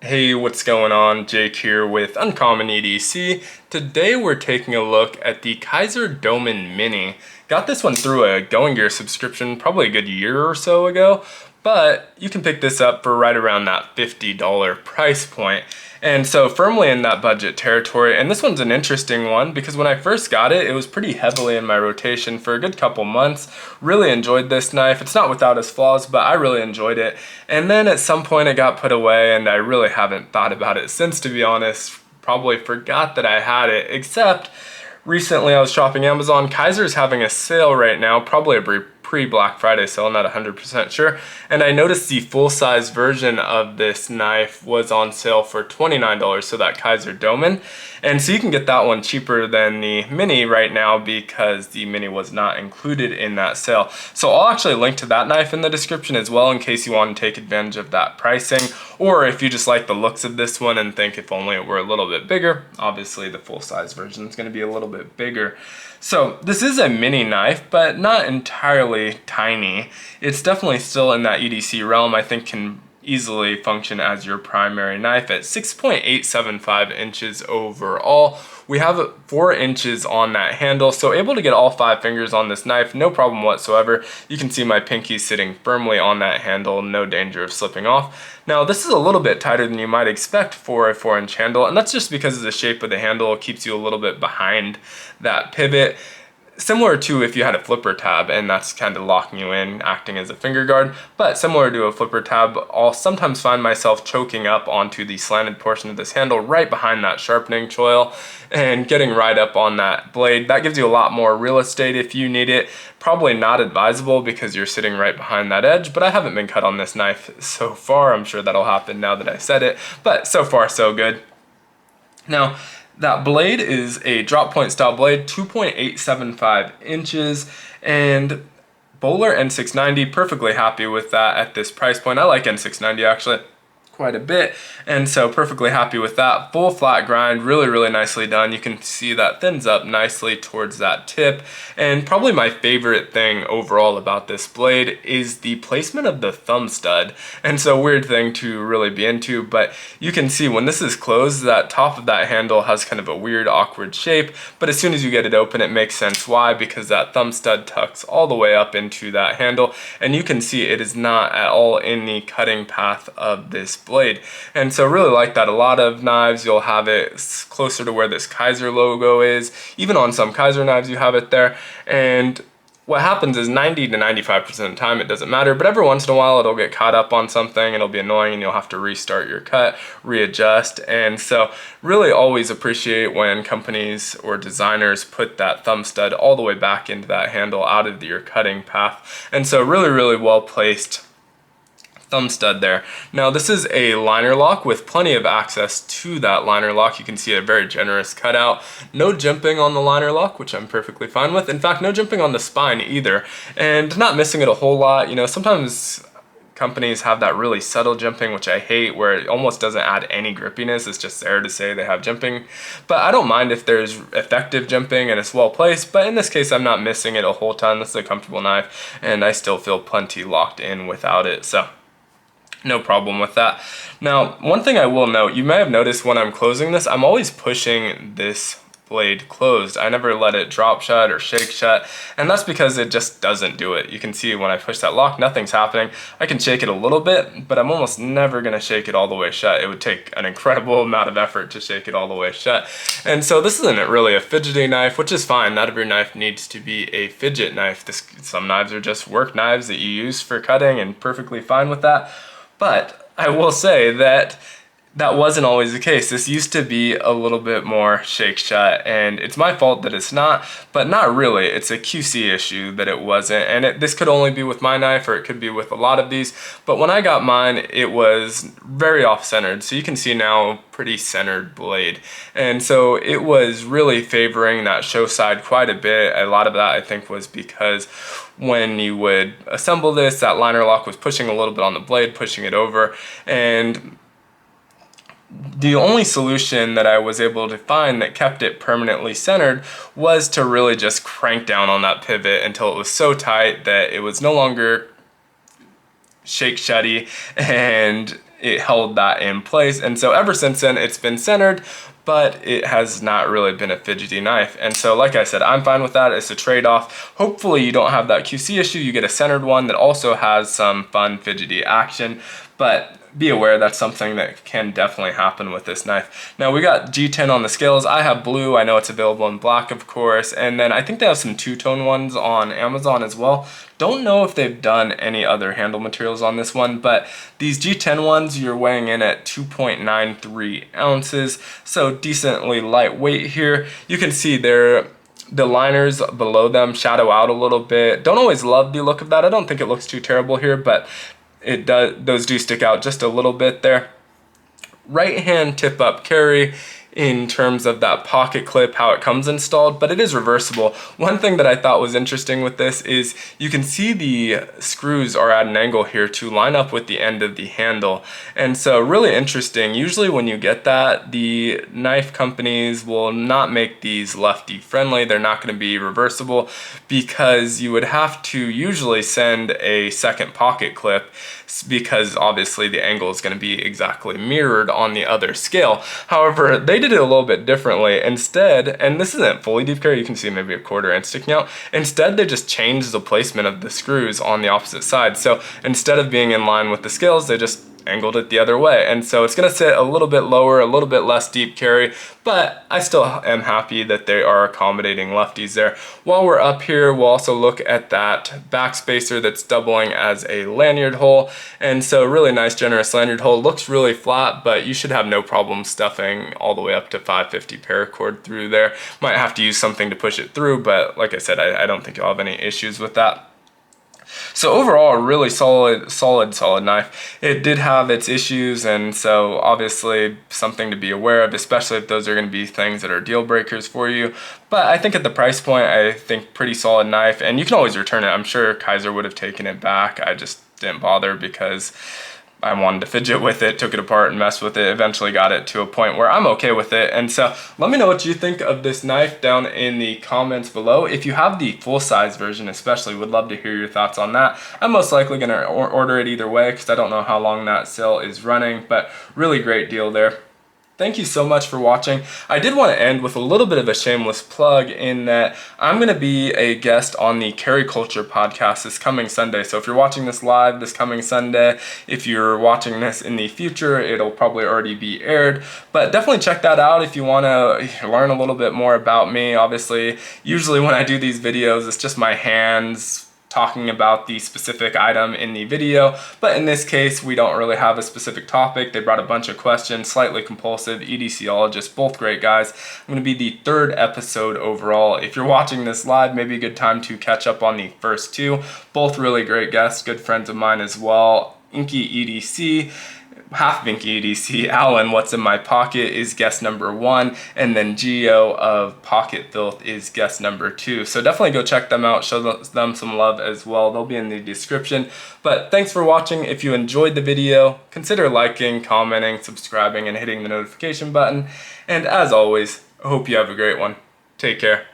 Hey, what's going on? Jake here with Uncommon EDC. Today we're taking a look at the Kizer Domin Mini. Got this one through a Going Gear subscription probably a good year or so ago, but you can pick this up for right around that $50 price point. And so firmly in that budget territory. And this one's an interesting one because when I first got it, it was pretty heavily in my rotation for a good couple months. Really enjoyed this knife. It's not without its flaws, but I really enjoyed it. And then at some point it got put away and I really haven't thought about it since, to be honest. Probably forgot that I had it, except recently I was shopping Amazon. Kizer's having a sale right now, probably a pre-Black Friday sale, I'm not 100% sure. And I noticed the full-size version of this knife was on sale for $29, so that Kizer Domin. And so you can get that one cheaper than the Mini right now because the Mini was not included in that sale. So I'll actually link to that knife in the description as well in case you want to take advantage of that pricing. Or if you just like the looks of this one and think if only it were a little bit bigger, obviously the full-size version is going to be a little bit bigger. So this is a mini knife, but not entirely tiny. It's definitely still in that EDC realm. I think can easily function as your primary knife at 6.875 inches overall. We have 4 inches on that handle, so able to get all 5 fingers on this knife, no problem whatsoever. You can see my pinky sitting firmly on that handle, no danger of slipping off. Now this is a little bit tighter than you might expect for a 4-inch handle, and that's just because of the shape of the handle. It keeps you a little bit behind that pivot. Similar to if you had a flipper tab and that's kind of locking you in, acting as a finger guard, but similar to a flipper tab, I'll sometimes find myself choking up onto the slanted portion of this handle right behind that sharpening choil and getting right up on that blade. That gives you a lot more real estate if you need it. Probably not advisable because you're sitting right behind that edge, but I haven't been cut on this knife so far. I'm sure that'll happen now that I said it, but so far so good. Now, that blade is a drop point style blade, 2.875 inches, and Bohler N690, perfectly happy with that at this price point. I like N690 actually quite a bit, and so perfectly happy with that. Full flat grind, really nicely done. You can see that thins up nicely towards that tip, and probably my favorite thing overall about this blade is the placement of the thumb stud. And so weird thing to really be into, but you can see when this is closed, that top of that handle has kind of a weird awkward shape, but as soon as you get it open it makes sense why, because that thumb stud tucks all the way up into that handle, and you can see it is not at all in the cutting path of this blade. And so really like that. A lot of knives you'll have it closer to where this Kizer logo is. Even on some Kizer knives you have it there, and what happens is 90 to 95% of the time it doesn't matter, but every once in a while it'll get caught up on something, it'll be annoying and you'll have to restart your cut, readjust. And so really always appreciate when companies or designers put that thumb stud all the way back into that handle out of your cutting path. And so really well placed thumb stud there. Now this is a liner lock with plenty of access to that liner lock. You can see a very generous cutout. No jimping on the liner lock, which I'm perfectly fine with. In fact, no jimping on the spine either, and not missing it a whole lot. You know, sometimes companies have that really subtle jimping, which I hate, where it almost doesn't add any grippiness. It's just there to say they have jimping. But I don't mind if there's effective jimping and it's well placed, but in this case I'm not missing it a whole ton. This is a comfortable knife and I still feel plenty locked in without it, so no problem with that. Now, one thing I will note, you may have noticed when I'm closing this, I'm always pushing this blade closed. I never let it drop shut or shake shut, and that's because it just doesn't do it. You can see when I push that lock, nothing's happening. I can shake it a little bit, but I'm almost never gonna shake it all the way shut. It would take an incredible amount of effort to shake it all the way shut. And so this isn't really a fidgety knife, which is fine. Not every knife needs to be a fidget knife. Some knives are just work knives that you use for cutting, and perfectly fine with that. But I will say that that wasn't always the case. This used to be a little bit more shake shut, and it's my fault that it's not, but not really. It's a QC issue that it wasn't, and this could only be with my knife, or it could be with a lot of these, but when I got mine, it was very off-centered. So you can see now, pretty centered blade. And so it was really favoring that show side quite a bit. A lot of that I think was because when you would assemble this, that liner lock was pushing a little bit on the blade, pushing it over, and the only solution that I was able to find that kept it permanently centered was to really just crank down on that pivot until it was so tight that it was no longer shake shutty and it held that in place. And so ever since then, it's been centered, but it has not really been a fidgety knife. And so like I said, I'm fine with that. It's a trade-off. Hopefully you don't have that QC issue. You get a centered one that also has some fun fidgety action, but be aware that's something that can definitely happen with this knife. Now we got G10 on the scales. I have blue. I know it's available in black, of course. And then I think they have some two-tone ones on Amazon as well. Don't know if they've done any other handle materials on this one, but these G10 ones, you're weighing in at 2.93 ounces. So decently lightweight here. You can see the liners below them shadow out a little bit. Don't always love the look of that. I don't think it looks too terrible here, but those do stick out just a little bit there. Right hand tip up carry in terms of that pocket clip, how it comes installed, but it is reversible. One thing that I thought was interesting with this is you can see the screws are at an angle here to line up with the end of the handle. And so really interesting. Usually when you get that, the knife companies will not make these lefty friendly. They're not going to be reversible because you would have to usually send a second pocket clip because obviously the angle is going to be exactly mirrored on the other scale. However, they did it a little bit differently. Instead, and this isn't fully deep carry, you can see maybe a quarter inch sticking out. Instead, they just changed the placement of the screws on the opposite side. So instead of being in line with the scales, they just angled it the other way. And so it's going to sit a little bit lower, a little bit less deep carry, but I still am happy that they are accommodating lefties there. While we're up here, we'll also look at that back spacer that's doubling as a lanyard hole. And so really nice, generous lanyard hole. Looks really flat, but you should have no problem stuffing all the way up to 550 paracord through there. Might have to use something to push it through, but like I said, I don't think you'll have any issues with that. So overall, a really solid knife. It did have its issues, and so obviously something to be aware of, especially if those are going to be things that are deal breakers for you. But I think at the price point, I think pretty solid knife, and you can always return it. I'm sure Kizer would have taken it back. I just didn't bother because I wanted to fidget with it, took it apart and messed with it, eventually got it to a point where I'm okay with it. And so let me know what you think of this knife down in the comments below. If you have the full-size version especially, would love to hear your thoughts on that. I'm most likely going to order it either way because I don't know how long that sale is running, but really great deal there. Thank you so much for watching. I did want to end with a little bit of a shameless plug in that I'm going to be a guest on the Carry Culture podcast this coming Sunday. So if you're watching this live this coming Sunday, if you're watching this in the future, it'll probably already be aired. But definitely check that out if you want to learn a little bit more about me. Obviously, usually when I do these videos, it's just my hands talking about the specific item in the video, but in this case we don't really have a specific topic. They brought a bunch of questions, slightly compulsive, EDCologists, both great guys. I'm going to be the third episode overall. If you're watching this live, maybe a good time to catch up on the first two. Both really great guests, good friends of mine as well. Inky EDC, half Vinky EDC, Alan, What's in My Pocket is guest number 1, and then Geo of Pocket Filth is guest number 2. So definitely go check them out, show them some love as well. They'll be in the description. But thanks for watching. If you enjoyed the video, consider liking, commenting, subscribing, and hitting the notification button. And as always, I hope you have a great one. Take care.